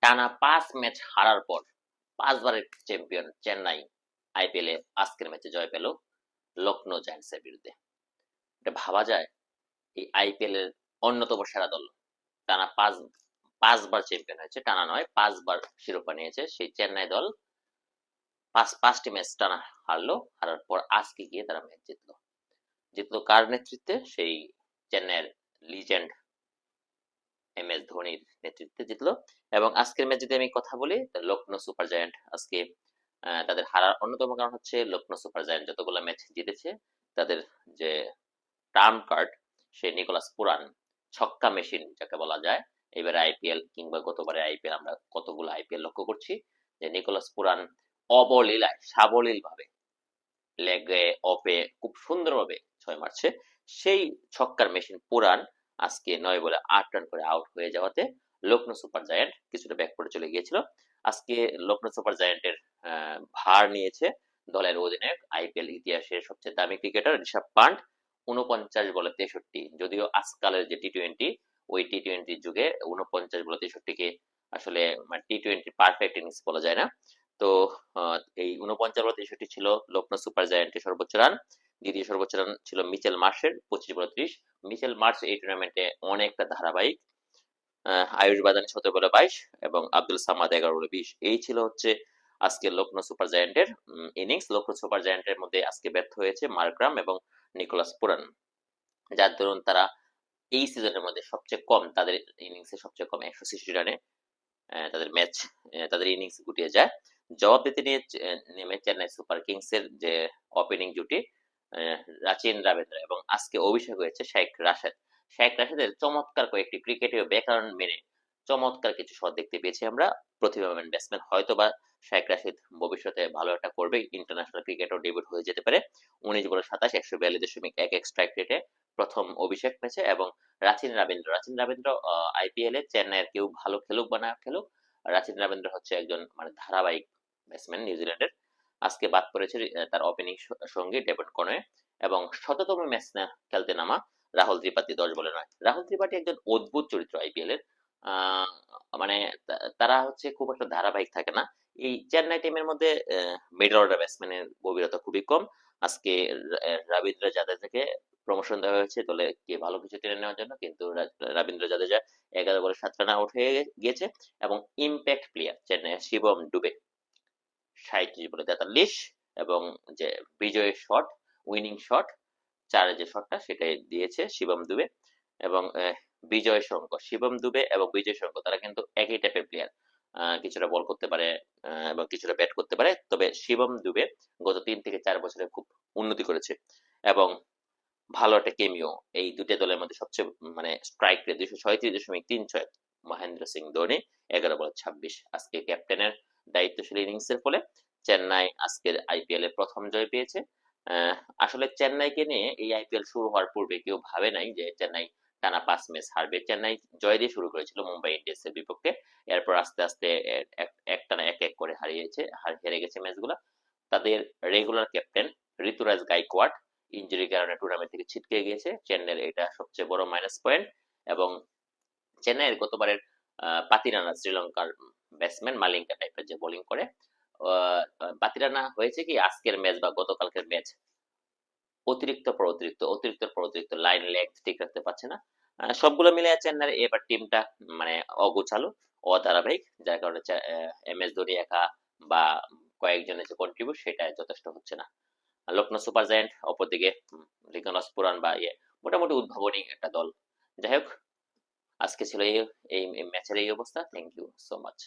টানা 5 ম্যাচ হারার পর 5 বারের চ্যাম্পিয়ন চেন্নাই আইপিএল এ আজকের ম্যাচে জয় পেল লখনৌ জায়ান্টস এর বিরুদ্ধে। এটা ভাবা যায় এই আইপিএল এর অন্যতম সেরা দল টানা 5বার চ্যাম্পিয়ন হয়েছে, টানা নয় 5বার শিরোপা নিয়েছে সেই চেন্নাই দল পাঁচটি ম্যাচ টানা হারলো। হারার পর আজকে গিয়ে তারা ম্যাচ জিতলো। জিতলো কার নেতৃত্বে? সেই চেন্নাইয়ের লিজেন্ড ধোনির নেতৃত্বে জিতলো। এবং আজকের ম্যাচ যদি আমি কথা বলি, লখনৌ সুপার জায়ান্ট আজকে তাদের হারার অন্যতম কারণ হচ্ছে লখনৌ সুপার জায়ান্ট যতগুলো ম্যাচ জিতেছে তাদের যে টার্ম কার্ড সে নিকোলাস পুরান ছক্কা মেশিন যাকে বলা যায়। এবারে আইপিএল কিংবা গতবারে আইপিএল আমরা কতগুলো আইপিএল লক্ষ্য করছি যে নিকোলাস পুরান অবলীলায় সাবলীল ভাবে লেগে অফে খুব সুন্দরভাবে 6 মারছে। সেই ছক্কার মেশিন পুরান আজকে 9 বলে 8 রান করে আউট হয়ে যাওয়াতে লখনৌ সুপার জায়ান্ট কিছুটা ব্যাক করে চলে গিয়েছিল। আজকে লখনৌ সুপার জায়ান্টের ভার নিয়েছে দলের অধিনায়ক আইপিএল ইতিহাসের সবচেয়ে দামি ক্রিকেটার ঋষভ পান্ট। 49 বলে 63, যদিও আজকালের যে টি-20 ওই টি-20 যুগে 49 বলে 63 কে আসলে টি-20 পারফেক্ট ইনিংস বলা যায় না। তো এই 49 বলে 63 ছিল লখনৌ সুপার জায়ান্টের সর্বোচ্চ রান। দ্বিতীয় সর্বোচ্চ রান ছিল মিচেল মার্শের 25 বলে 30। মিচেল মার্শ এই টুর্নামেন্টে অনেকটা ধারাবাহিক। আয়ুষ বাদানি 17 বলে 22 এবং আব্দুল সামাদ 11 বলে 20। এই ছিল হচ্ছে আজকে লখনৌ সুপার জায়ান্টের ইনিংস। লখনৌ সুপার জায়ান্টের মধ্যে আজকে ব্যর্থ হয়েছে মার্করাম এবং নিকোলাস পুরান, যার দরুন তারা এই সিজনের মধ্যে সবচেয়ে কম তাদের ইনিংসে সবচেয়ে কম 166 রানে তাদের ম্যাচ তাদের ইনিংস গুটিয়ে যায়। জবাব দিতে নিয়ে নেমে চেন্নাই সুপার কিংস এর যে ওপেনিং জুটি রাচিন রাবিন্দ্রা এবং আজকে অভিষেক হয়েছে শেখ রাশেদ। শেখ রাশেদের চমৎকার কয়েকটি ক্রিকেটীয় ব্যাকরণ মেনে চমৎকার কিছু শট দেখতে পেয়েছি আমরা। প্রতিভাবান ব্যাটসম্যান, হয়তোবা শেখ রাশিদ ভবিষ্যতে ভালো একটা করবে, ইন্টারন্যাশনাল ক্রিকেটও ডেবিউট হয়ে যেতে পারে। 19 বলে 27, 142.11 স্ট্রাইক রেটে প্রথম অভিষেক ম্যাচে। এবং রাচিন রাবিন্দ্র আইপিএল এ চেন্নাইয়ের কেউ ভালো খেলুক বা না খেলুক, রাচিন রাবিন্দ্র হচ্ছে একজন ধারাবাহিক ব্যাটসম্যান নিউজিল্যান্ডের। আজকে বাদ পড়েছে তার ওপেনিং সঙ্গী ডেভিড কনওয়ে এবং শততম ম্যাচ খেলতে নামা রাহুল ত্রিপাঠী 10 বলে 9। রাহুল ত্রিপাঠী একজন অদ্ভুত চরিত্র আইপিএল এর। আহ, মানে তারা হচ্ছে খুব একটা ধারাবাহিক থাকে না। এই চেন্নাই টিমের মধ্যে মিডল অর্ডার ব্যাটসম্যানের গভীরতা খুবই কম। আজকে রবীন্দ্র জাদেজাকে প্রমোশন দেওয়া হয়েছে দলে কে ভালো কিছু টেনে নেওয়ার জন্য, কিন্তু রবীন্দ্র জাদেজা 11 বলে 7 রানে আউট হয়ে গিয়েছে। এবং ইম্প্যাক্ট প্লেয়ার চেন্নাই শিবম ডুবে 37 বলে 43 এবং যে বিজয়ের শট, উইনিং শট, চারে যে শটটা সেটাই দিয়েছে শিবম দুবে এবং শিবম দুবে এবং বিজয় শঙ্কর তারা কিন্তু একই টাইপের প্লেয়ার। কিছুটা বল করতে পারে এবং কিছুটা ব্যাট করতে পারে, তবে শিবম দুবে গত 3 থেকে 4 বছরে খুব উন্নতি করেছে এবং ভালো একটা কেমিও। এই দুটো দলের মধ্যে সবচেয়ে স্ট্রাইক রেট 237.36 মহেন্দ্র সিং ধোনি 11 বলে 26। আজকে ক্যাপ্টেনের দায়িত্বশীল ইনিংস এর ফলে চেন্নাই আজকের আইপিএল এর প্রথম জয় পেয়েছে। আসলে চেন্নাইকে নিয়ে এই আইপিএল শুরু হওয়ার পূর্বে কেউ ভাবে নাই যে চেন্নাই টানা 5 ম্যাচ হারবে। চেন্নাই জয় দিয়ে শুরু করেছিল মুম্বাই ইন্ডিয়ান্স এর বিপক্ষে, এরপর আস্তে আস্তে একটানা এক এক করে হেরে গেছে ম্যাচগুলো। তাদের রেগুলার ক্যাপ্টেন ঋতুরাজ গাইকোয়াড ইনজুরির কারণে টুর্নামেন্ট থেকে ছিটকে গিয়েছে। চেন্নাইয়ের এটা সবচেয়ে বড় মাইনাস পয়েন্ট। এবং চেন্নাইয়ের গতবারের পাতিরানা শ্রীলঙ্কার ব্যাটসম্যান মালিঙ্গা টাইপের যে বোলিং করে, পাতিরানা হয়েছে কি আজকের ম্যাচ বা গতকালকের ম্যাচ অতিরিক্ত লাইন লেন্থ ঠিক রাখতে পারছে না। সবগুলো মিলে চেন্নাইয়ের এবার টিমটা অগোছালো, অধারাবাহিক, যার কারণে এম এস ধোনি একা বা কয়েকজনের যে কন্ট্রিবিউট সেটা যথেষ্ট হচ্ছে না। লখনৌ সুপার জায়ান্ট অপরদিকে নিকোলাস পুরান বা মোটামুটি উদ্ভাবনী একটা দল। যাই হোক, আজকে ছিল এই ম্যাচের এই অবস্থা। Thank you so much.